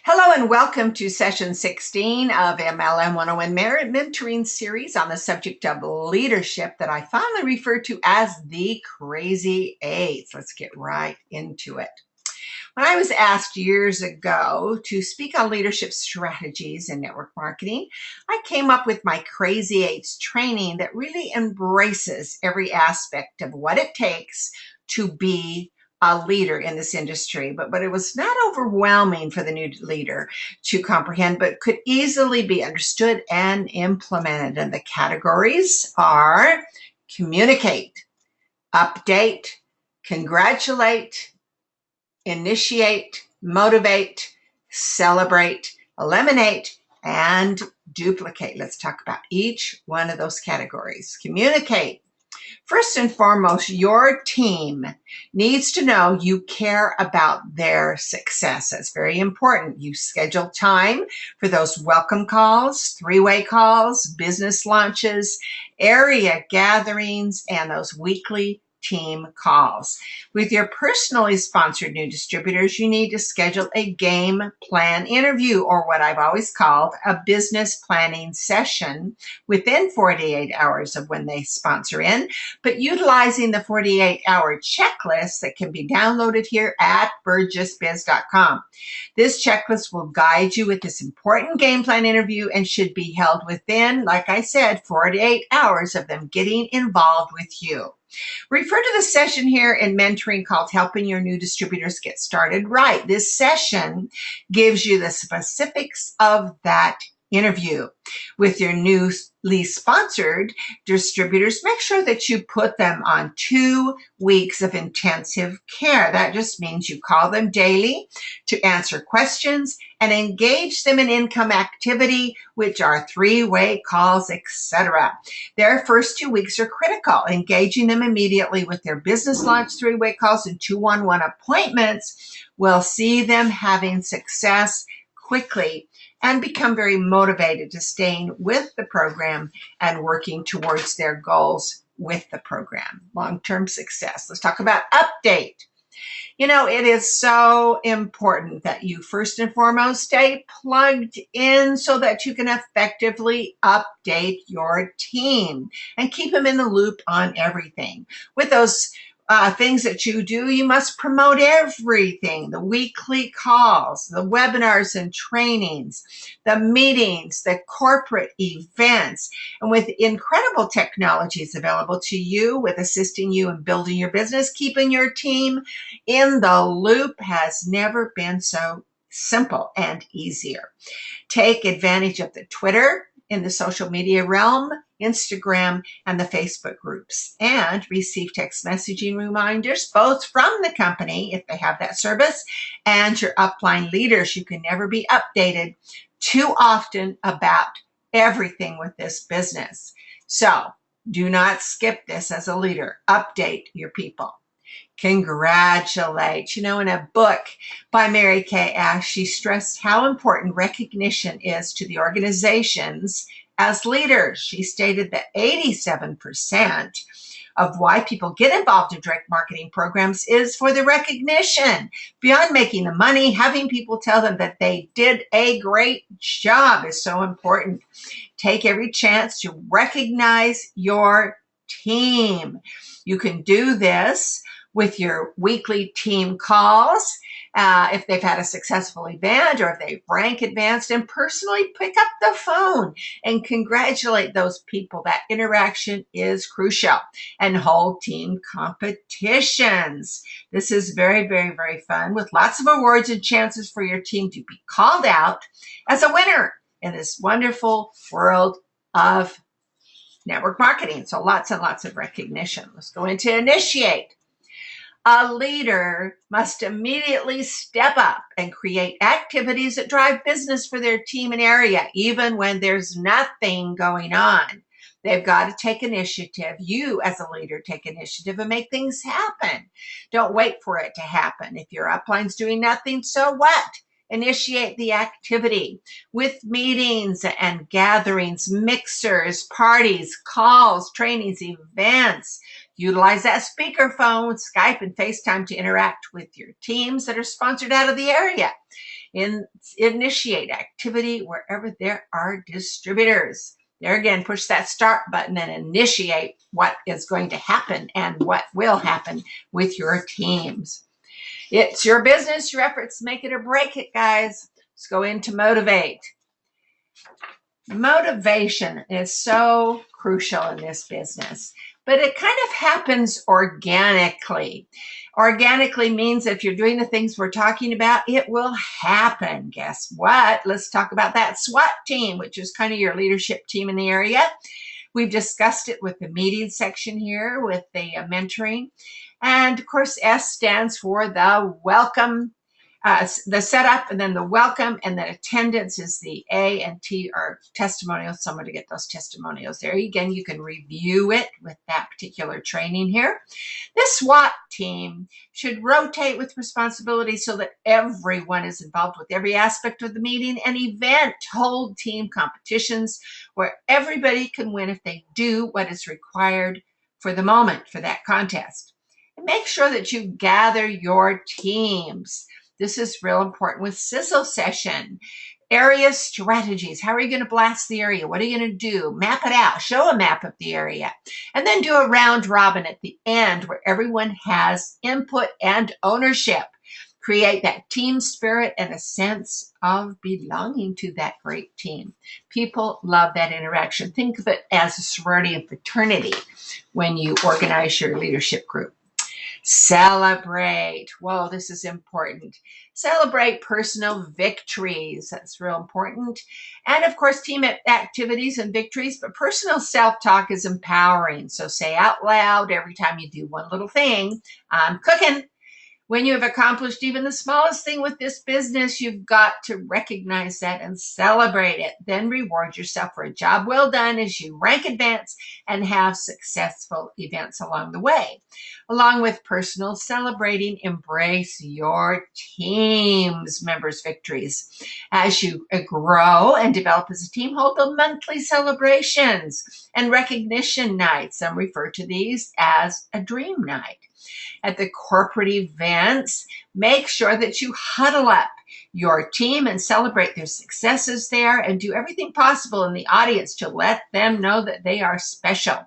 Hello and welcome to session 16 of MLM 101 Merit Mentoring Series on the subject of leadership that I fondly refer to as the crazy 8's. Let's get right into it. When I was asked years ago to speak on leadership strategies in network marketing, I came up with my Crazy 8's training that really embraces every aspect of what it takes to be a leader in this industry, but it was not overwhelming for the new leader to comprehend, but could easily be understood and implemented. And the categories are communicate, update, congratulate, initiate, motivate, celebrate, eliminate, and duplicate. Let's talk about each one of those categories. Communicate. First and foremost, your team needs to know you care about their success. That's very important. You schedule time for those welcome calls, three-way calls, business launches, area gatherings, and those weekly team calls. With your personally sponsored new distributors, you need to schedule a game plan interview, or what I've always called a business planning session, within 48 hours of when they sponsor in, but utilizing the 48-hour checklist that can be downloaded here at burgessbiz.com. This checklist will guide you with this important game plan interview and should be held within, like I said, 48 hours of them getting involved with you. Refer to the session here in mentoring called Helping Your New Distributors Get Started Right. This session gives you the specifics of that interview. With your newly sponsored distributors, make sure that you put them on 2 weeks of intensive care. That just means you call them daily to answer questions and engage them in income activity, which are three-way calls, etc. Their first 2 weeks are critical. Engaging them immediately with their business launch three-way calls and 2-on-1 appointments will see them having success quickly and become very motivated to staying with the program and working towards their goals with the program. Long-term success. Let's talk about update. You know, it is so important that you first and foremost stay plugged in so that you can effectively update your team and keep them in the loop on everything. With those things that you do, you must promote everything: the weekly calls, the webinars and trainings, the meetings, the corporate events. And with incredible technologies available to you with assisting you in building your business, keeping your team in the loop has never been so simple and easier. Take advantage of the Twitter in the social media realm, Instagram, and the Facebook groups, and receive text messaging reminders both from the company, if they have that service, and your upline leaders. You can never be updated too often about everything with this business. So do not skip this as a leader. Update your people. Congratulate. You know, in a book by Mary Kay Ash, she stressed how important recognition is to the organizations as leaders. She stated that 87% of why people get involved in direct marketing programs is for the recognition. Beyond making the money, having people tell them that they did a great job is so important. Take every chance to recognize your team. You can do this with your weekly team calls, if they've had a successful event or if they've rank advanced, and personally pick up the phone and congratulate those people. That interaction is crucial. And hold team competitions. This is very, very, very fun, with lots of awards and chances for your team to be called out as a winner in this wonderful world of network marketing. So lots and lots of recognition. Let's go into initiate. A leader must immediately step up and create activities that drive business for their team and area, even when there's nothing going on. They've got to take initiative. You, as a leader, take initiative and make things happen. Don't wait for it to happen. If your upline's doing nothing, so what? Initiate the activity with meetings and gatherings, mixers, parties, calls, trainings, events. Utilize that speakerphone, Skype, and FaceTime to interact with your teams that are sponsored out of the area. Initiate activity wherever there are distributors. There again, push that start button and initiate what is going to happen and what will happen with your teams. It's your business, your efforts, make it or break it, guys. Let's go into motivate. Motivation is so crucial in this business, but it kind of happens organically. Organically means if you're doing the things we're talking about, it will happen. Guess what? Let's talk about that SWAT team, which is kind of your leadership team in the area. We've discussed it with the meeting section here with the mentoring. And of course, S stands for the welcome, the setup, and then the welcome, and then attendance is the A, and T are testimonials. Someone to get those testimonials there. Again, you can review it with that particular training here. This SWAT team should rotate with responsibility so that everyone is involved with every aspect of the meeting and event. Hold team competitions where everybody can win if they do what is required for the moment for that contest. And make sure that you gather your teams. This is real important with sizzle session. Area strategies. How are you going to blast the area? What are you going to do? Map it out. Show a map of the area. And then do a round robin at the end where everyone has input and ownership. Create that team spirit and a sense of belonging to that great team. People love that interaction. Think of it as a sorority and fraternity when you organize your leadership group. Celebrate. Whoa, this is important. Celebrate personal victories. That's real important. And of course, team activities and victories, but personal self-talk is empowering. So say out loud every time you do one little thing. I'm cooking. When you have accomplished even the smallest thing with this business, you've got to recognize that and celebrate it. Then reward yourself for a job well done as you rank advance and have successful events along the way. Along with personal celebrating, embrace your team's members' victories. As you grow and develop as a team, hold the monthly celebrations and recognition nights. Some refer to these as a dream night. At the corporate events, make sure that you huddle up your team and celebrate their successes there and do everything possible in the audience to let them know that they are special,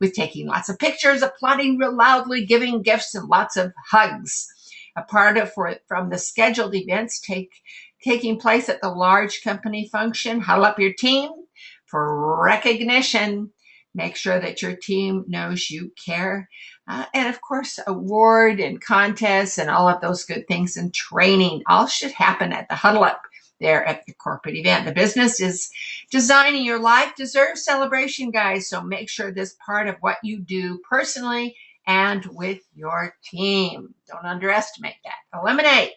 with taking lots of pictures, applauding real loudly, giving gifts, and lots of hugs. A part of from the scheduled events taking place at the large company function, huddle up your team for recognition. Make sure that your team knows you care. And of course, award and contests and all of those good things and training all should happen at the huddle up there at the corporate event. The business is designing your life deserves celebration, guys. So make sure this part of what you do personally and with your team. Don't underestimate that. Eliminate.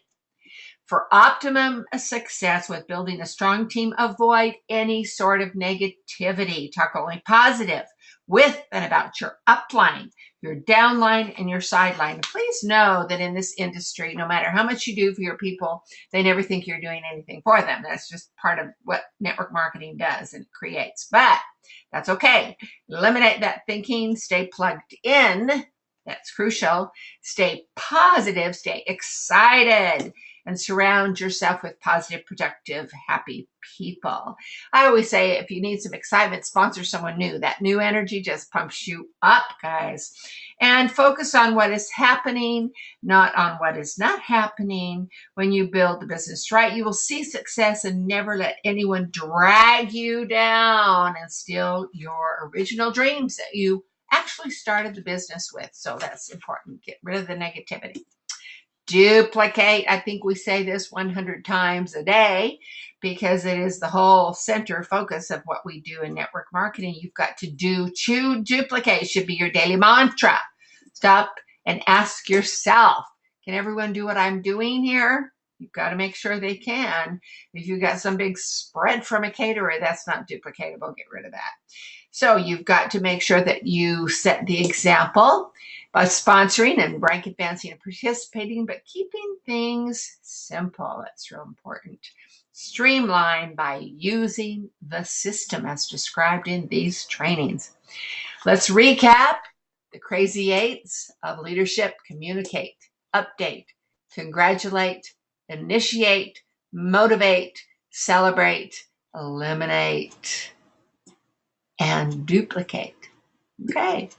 For optimum success with building a strong team, avoid any sort of negativity. Talk only positive with and about your upline, your downline, and your sideline. Please know that in this industry, no matter how much you do for your people, they never think you're doing anything for them. That's just part of what network marketing does and creates. But that's okay. Eliminate that thinking. Stay plugged in. That's crucial. Stay positive. Stay excited. And surround yourself with positive, productive, happy people. I always say if you need some excitement, sponsor someone new. That new energy just pumps you up, guys. And focus on what is happening, not on what is not happening. When you build the business right, you will see success and never let anyone drag you down and steal your original dreams that you actually started the business with. So that's important. Get rid of the negativity. Duplicate. I think we say this 100 times a day because it is the whole center focus of what we do in network marketing. You've got to duplicate should be your daily mantra. Stop and ask yourself, can everyone do what I'm doing here? You've got to make sure they can. If you've got some big spread from a caterer, that's not duplicatable. Get rid of that. So you've got to make sure that you set the example by sponsoring and rank advancing and participating, but keeping things simple. That's real important. Streamline by using the system as described in these trainings. Let's recap the crazy 8's of leadership: communicate, update, congratulate, initiate, motivate, celebrate, eliminate, and duplicate. Okay.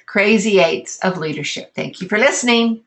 Crazy 8's of leadership. Thank you for listening.